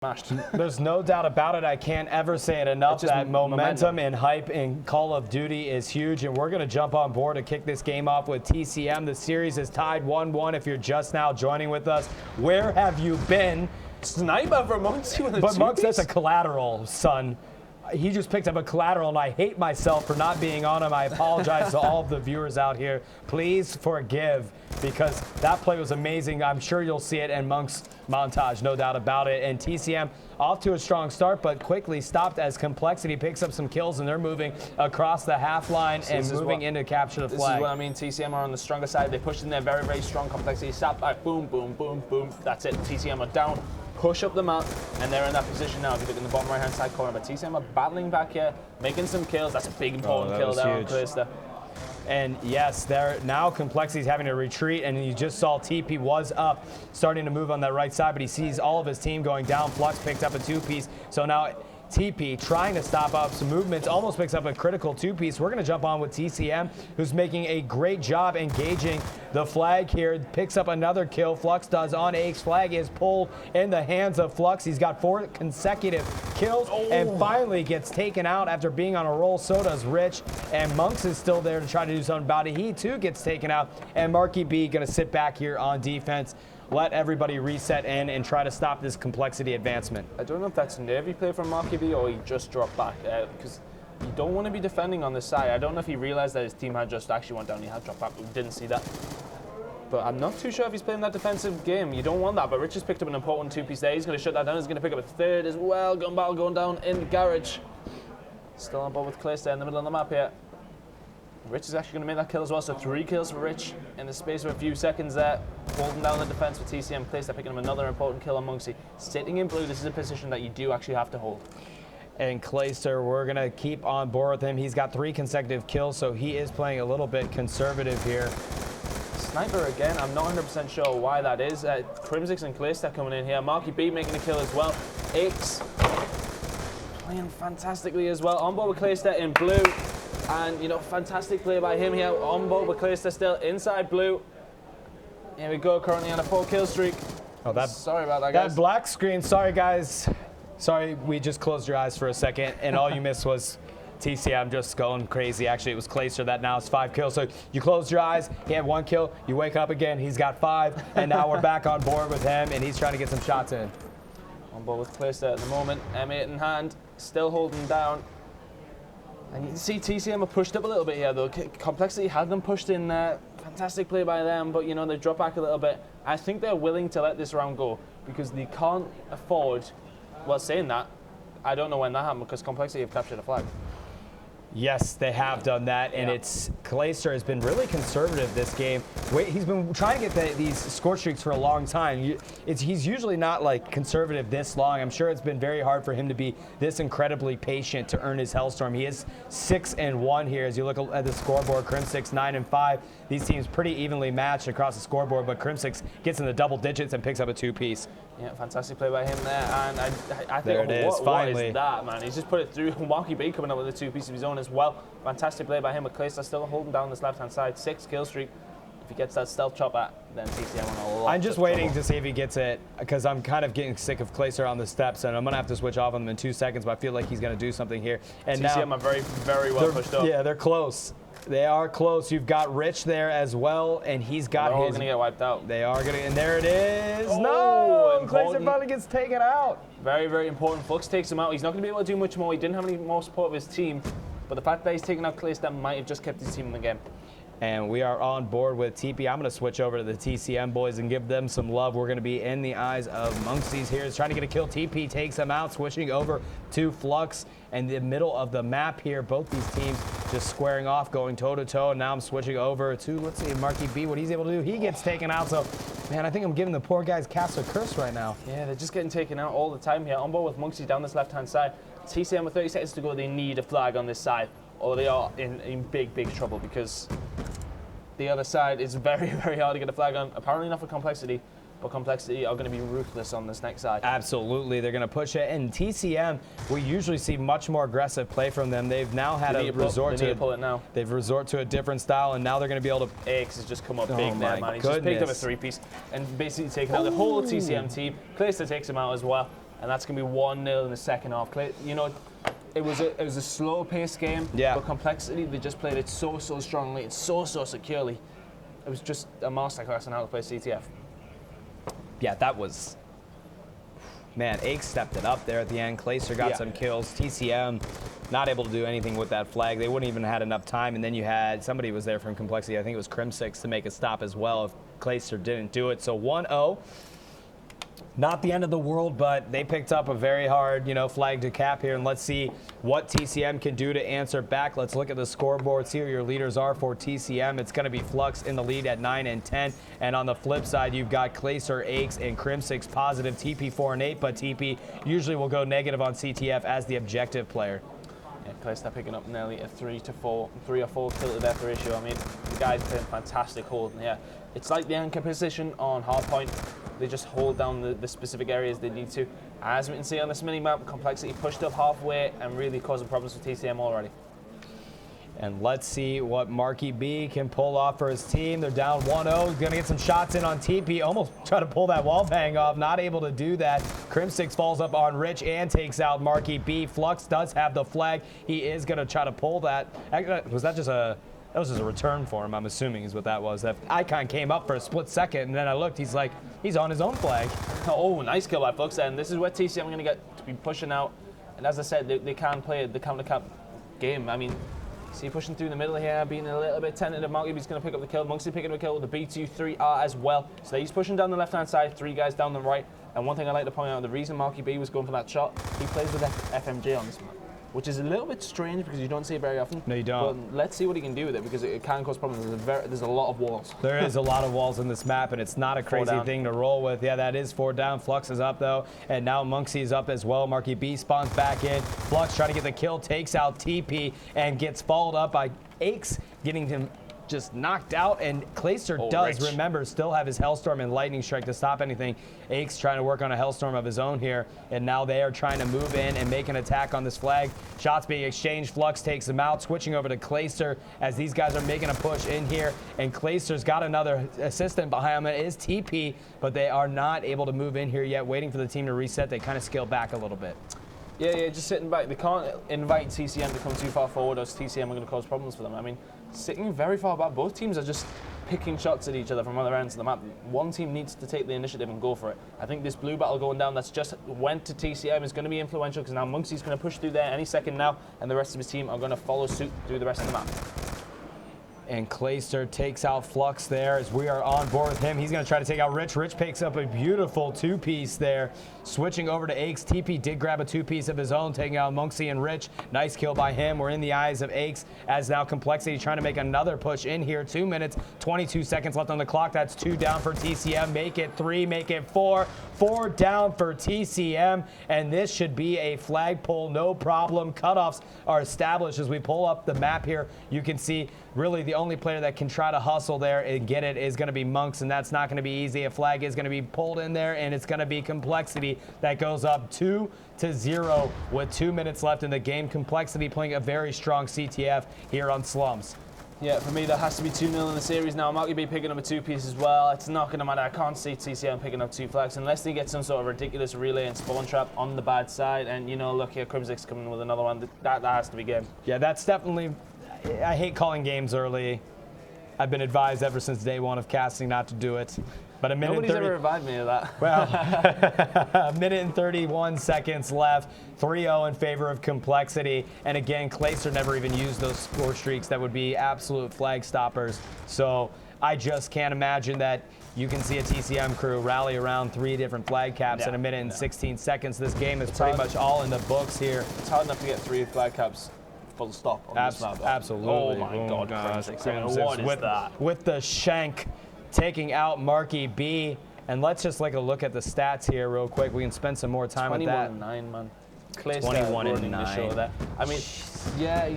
smashed. There's no doubt about it. I can't ever say it enough. That momentum and hype in Call of Duty is huge, and we're going to jump on board to kick this game off with TCM. The series is tied 1-1 if you're just now joining with us. Where have you been? Sniper for Monksy with a But Monks, two-piece? that's a collateral, son. He just picked up a collateral, and I hate myself for not being on him. I apologize to all of the viewers out here. Please forgive, because that play was amazing. I'm sure you'll see it in Monk's montage, no doubt about it. And TCM off to a strong start, but quickly stopped as Complexity picks up some kills, and they're moving across the half line and moving in to capture the flag. This is what I mean. TCM are on the stronger side. They pushed in there very, very strong. Complexity stopped back. Boom, boom, boom, boom. That's it. TCM are down. Push up the map, and they're in that position now. If you look in the bottom right-hand side corner, but TCM are battling back here, making some kills. That's a big, important kill there on Calista. And yes, they're now Complexity's having to retreat, and you just saw TP was up, starting to move on that right side, but he sees all of his team going down. Flux picked up a two-piece, so now TP trying to stop up some movements, almost picks up a critical two-piece. We're going to jump on with TCM, who's making a great job engaging the flag here. Picks up another kill. Flux does on Ake's flag, is pulled in the hands of Flux. He's got 4 consecutive kills and finally gets taken out after being on a roll. So does Rich, and Monks is still there to try to do something about it. He too gets taken out, and Marky B going to sit back here on defense. Let everybody reset in and try to stop this Complexity advancement. I don't know if that's a nervy play from Marky B or he just dropped back, because you don't want to be defending on this side. I don't know if he realized that his team had just actually went down. He had dropped back, but we didn't see that. But I'm not too sure if he's playing that defensive game. You don't want that, but Rich has picked up an important two-piece there. He's going to shut that down. He's going to pick up a third as well. Gun battle going down in the garage. Still on board with Calista in the middle of the map here. Rich is actually going to make that kill as well, so 3 kills for Rich in the space of a few seconds there. Holding down the defense for TCM. Calista picking up another important kill on Monksy. Sitting in blue, this is a position that you do actually have to hold. And Clayster, we're going to keep on board with him. He's got 3 consecutive kills, so he is playing a little bit conservative here. Sniper again, I'm not 100% sure why that is. Crimsix and Calista coming in here. Marky B making a kill as well. X playing fantastically as well. On board with Calista in blue. And, you know, fantastic play by him here. On board with Calista still inside blue. Here we go, currently on a 4-kill streak. Oh, sorry about that, guys. That black screen, sorry, guys. Sorry, we just closed your eyes for a second, and all you missed was TCM just going crazy. Actually, it was Clayster that now is 5 kills. So you closed your eyes, he had 1 kill, you wake up again, he's got 5, and now we're back on board with him, and he's trying to get some shots in. On board with Clayster at the moment, M8 in hand, still holding down. And you can see TCM are pushed up a little bit here, though. Complexity had them pushed in there. Fantastic play by them, but, you know, they drop back a little bit. I think they're willing to let this round go because they can't afford, well, saying that, I don't know when that happened because Complexity have captured a flag. Yes, they have done that, and Clayster has been really conservative this game. He's been trying to get these score streaks for a long time. He's usually not like conservative this long. I'm sure it's been very hard for him to be this incredibly patient to earn his Hellstorm. He is 6-1 here as you look at the scoreboard. Crimsix 9-5. These teams pretty evenly matched across the scoreboard, but Crimsix gets in the double digits and picks up a 2-piece. Yeah, fantastic play by him there, and I think there it is, finally. What is that, man? He's just put it through. Marky B coming up with a 2-piece of his own as well. Fantastic play by him, but Clayster still holding down this left-hand side. 6 kill streak. If he gets that stealth chopper, then TCM on a lot. I'm just waiting to see if he gets it, because I'm kind of getting sick of Clayster on the steps, and I'm going to have to switch off him in 2 seconds, but I feel like he's going to do something here. And TCM now, are very, very well pushed up. Yeah, they're close. They are close. You've got Rich there as well, and he's got They're all going to get wiped out. They are going to, and there it is. No! Clayster finally gets taken out. Very, very important. Flux takes him out. He's not going to be able to do much more. He didn't have any more support of his team, but the fact that he's taken out Clayster might have just kept his team in the game. And we are on board with TP. I'm going to switch over to the TCM boys and give them some love. We're going to be in the eyes of Monksies here. He's trying to get a kill. TP takes him out, switching over to Flux in the middle of the map here. Both these teams just squaring off, going toe-to-toe. And now I'm switching over to, let's see, Marky B, what he's able to do. He gets taken out. So, man, I think I'm giving the poor guys cast a curse right now. Yeah, they're just getting taken out all the time here. On board with Monksies down this left-hand side. TCM with 30 seconds to go. They need a flag on this side, or they are in big, big trouble because the other side is very, very hard to get a flag on. Apparently not for Complexity, but Complexity are going to be ruthless on this next side. Absolutely, they're going to push it. And TCM, we usually see much more aggressive play from them. They've now had a resort to pull it now. They've resort to a different style, and now they're going to be able to. Axe has just come up big there, man. He's just picked up a 3-piece and basically taken out the whole TCM team. Clayster takes him out as well. and that's going to be 1-0 in the second half. You know, it was a slow-paced game, but Complexity, they just played it so strongly, it's so securely. It was just a masterclass on how to play CTF. Yeah, that was... Man, Ake stepped it up there at the end. Clayster got some kills. TCM not able to do anything with that flag. They wouldn't even had enough time. And then you had somebody was there from Complexity. I think it was Crim6 to make a stop as well if Clayster didn't do it. So 1-0. Not the end of the world, but they picked up a very hard, flag to cap here. And let's see what TCM can do to answer back. Let's look at the scoreboard, see who your leaders are for TCM. It's going to be Flux in the lead at 9 and 10. And on the flip side, you've got Clayster, Aches, and Crim6 positive, TP 4 and 8. But TP usually will go negative on CTF as the objective player. Yeah, Clayster picking up nearly a 3 or 4 kill to death ratio. I mean, the guy's playing fantastic hold. And yeah, it's like the anchor position on hardpoint. They just hold down the specific areas they need to. As we can see on this mini-map, Complexity pushed up halfway and really causing problems for TCM already. And let's see what Marky B can pull off for his team. They're down 1-0. He's going to get some shots in on TP. Almost try to pull that wall bang off. Not able to do that. Crim6 falls up on Rich and takes out Marky B. Flux does have the flag. He is going to try to pull that. Was that just a... That was just a return for him, I'm assuming, is what that was. That icon came up for a split second, and then I looked, he's on his own flag. Oh, nice kill by Flux, and this is where TCM are going to get to be pushing out. And as I said, they can play the counter-cap game. I mean, see pushing through the middle here, being a little bit tentative. Marky's going to pick up the kill. Monksy picking up the kill. The B2-3R as well. So he's pushing down the left-hand side, 3 guys down the right. And one thing I like to point out, the reason Marky B was going for that shot, he plays with FMJ on this map, which is a little bit strange because you don't see it very often. No, you don't. But let's see what he can do with it because it can cause problems. There's a lot of walls. There is a lot of walls in this map, and it's not a crazy thing to roll with. Yeah, that is 4 down. Flux is up, though, and now Monksy is up as well. Marky B spawns back in. Flux trying to get the kill, takes out TP, and gets followed up by Aches, getting him just knocked out, and Clayster does, remember, still have his Hellstorm and Lightning Strike to stop anything. Aches trying to work on a Hellstorm of his own here, and now they are trying to move in and make an attack on this flag. Shots being exchanged. Flux takes them out, switching over to Clayster as these guys are making a push in here, and Clayster's got another assistant behind him. It is TP, but they are not able to move in here yet, waiting for the team to reset. They kind of scale back a little bit. Yeah, just sitting back. They can't invite TCM to come too far forward, or TCM are going to cause problems for them. I mean, sitting very far back, both teams are just picking shots at each other from other ends of the map. One team needs to take the initiative and go for it. I think this blue battle going down that's just went to TCM is going to be influential because now Monksy's going to push through there any second now, and the rest of his team are going to follow suit through the rest of the map. And Clayster takes out Flux there as we are on board with him. He's going to try to take out Rich. Rich picks up a beautiful 2-piece there. Switching over to Aches. TP did grab a 2-piece of his own, taking out Monksy and Rich. Nice kill by him. We're in the eyes of Aches as now Complexity trying to make another push in here. 2 minutes, 22 seconds left on the clock. That's 2 down for TCM. Make it 3, make it 4. 4 down for TCM. And this should be a flag pull, no problem. Cutoffs are established as we pull up the map here. You can see really the only player that can try to hustle there and get it is going to be Monks, and that's not going to be easy. A flag is going to be pulled in there, and it's going to be Complexity that goes up 2-0 with 2 minutes left in the game. Complexity playing a very strong CTF here on Slums. Yeah, for me, that has to be 2-0 in the series now. Marky B picking up a 2-piece as well. It's not going to matter. I can't see TCM picking up 2 flags unless they get some sort of ridiculous relay and spawn trap on the bad side. And, look here, Crim6 coming with another one. That has to be game. Yeah, that's definitely... I hate calling games early. I've been advised ever since day 1 of casting not to do it. But a minute Nobody's and 30, ever revived me of that. Well, a minute and 31 seconds left. 3-0 in favor of Complexity. And again, Clayster never even used those score streaks that would be absolute flag stoppers. So I just can't imagine that you can see a TCM crew rally around 3 different flag caps in a minute and 16 seconds. This game is pretty much all in the books here. It's hard enough to get 3 flag caps. Full stop on this map. Absolutely. Oh my God, Crim6. What is that? With the shank taking out Marky B. And let's just take a look at the stats here real quick. We can spend some more time with that. 21-9, man. Clayster 21-9. the show there. I mean, yeah,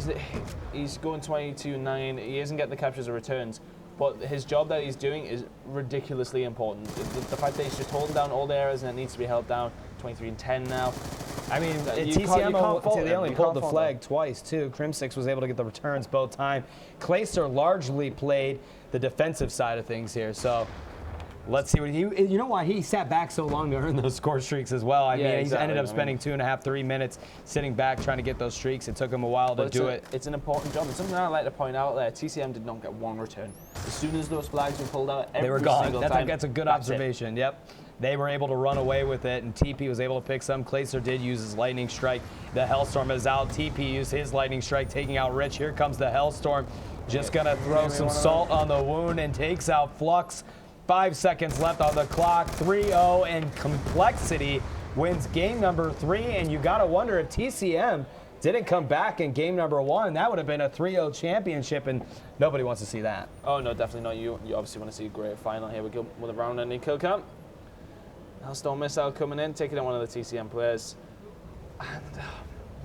he's going 22-9. He isn't getting the captures or returns. But his job that he's doing is ridiculously important. The fact that he's just holding down all the areas and it needs to be held down. 23-10 now. I mean, TCM, they only pulled the flag twice, too. Crim6 was able to get the returns both times. Clayster largely played the defensive side of things here, so Let's see what you know why he sat back so long to earn those score streaks as well. I mean, he's ended up spending 2.5, 3 minutes sitting back trying to get those streaks. It took him a while to do it. It's an important job. And something I'd like to point out there, TCM did not get one return. As soon as those flags were pulled out, they were gone. Time, that's a good observation. Yep. They were able to run away with it, and TP was able to pick some. Claser did use his lightning strike. The Hellstorm is out. TP used his lightning strike, taking out Rich. Here comes the Hellstorm. Just going to throw some salt on the wound and takes out Flux. 5 seconds left on the clock. 3-0, and Complexity wins game number 3. And you got to wonder if TCM didn't come back in game number 1. That would have been a 3-0 championship, and nobody wants to see that. Oh, no, definitely not. You obviously want to see a great final. Here we go with a round-ending kill count. Hellstorm missile coming in, taking out one of the TCM players. And,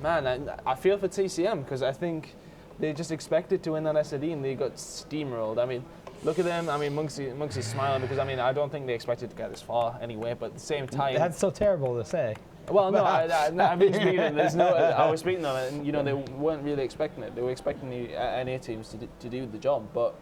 man, I feel for TCM because I think they just expected to win that SAD and they got steamrolled. I mean, look at them. I mean, Monksy's smiling because, I mean, I don't think they expected to get this far anyway, but at the same time... That's so terrible to say. Well, no, I mean, I was speaking on it, and, you know, they weren't really expecting it. They were expecting the NA teams to do the job, but